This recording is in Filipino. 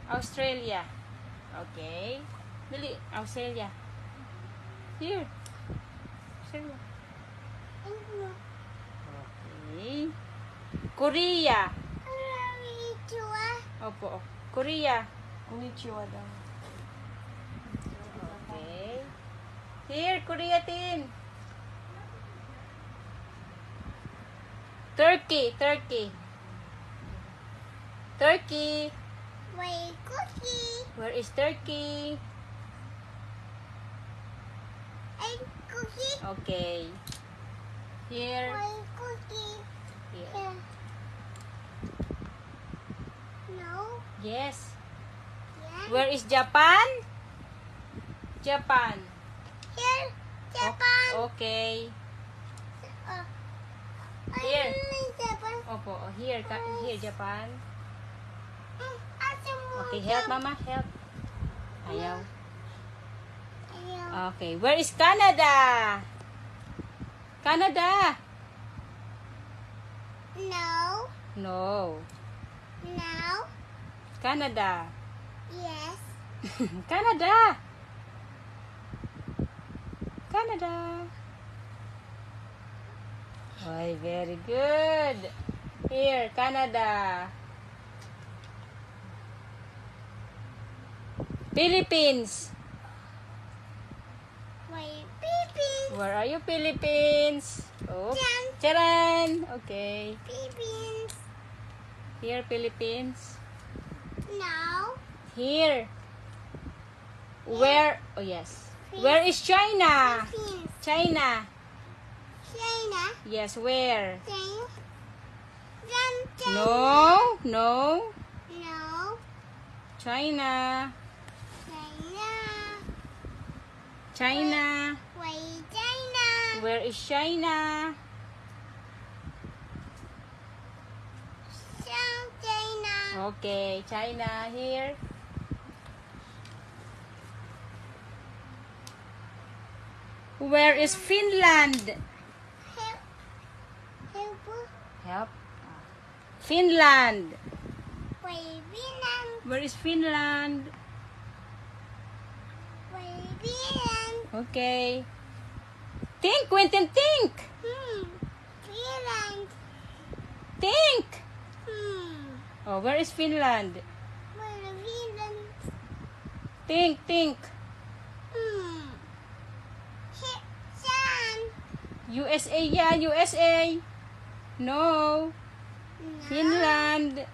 Australia. Okay. Dali, Australia. Here. Australia. Okay. Korea. Opo. Korea. Konnichiwa daw. Okay. Here, Korea tin. Turkey. Turkey. Turkey. Where is Turkey? Okay. Here. Here. No. Yes. Yes. Where is Japan? Japan. Here. Japan. Okay. I Here. like Japan. Opo. Here. Here, Japan. Asan mo Okay, help mama. Help. Ayaw. Ayaw. Okay. Where is Canada? Canada. No. No. No. Canada. Yes. Canada. Canada. Oh, very good. Here, Canada. Philippines. My baby. Where are you, Philippines? Oh, Diyan. Charan. Okay. Babies. Here, Philippines. No. Here. Where? Oh, yes. Where is China? Philippines. China. China. Yes, where? China. No, no. No. China. China. China. Wait, China. Where is China? China. Okay, China here. Where is Finland? Help. Help. Help. Finland. Wait, Vietnam. Where is Finland? Wait, Vietnam. Okay. Think, Quentin, think. Finland. Think. Hmm. Oh, where is Finland? Where Finland? Think, think. Hmm. Sun. USA, yeah, USA. No. No. Finland.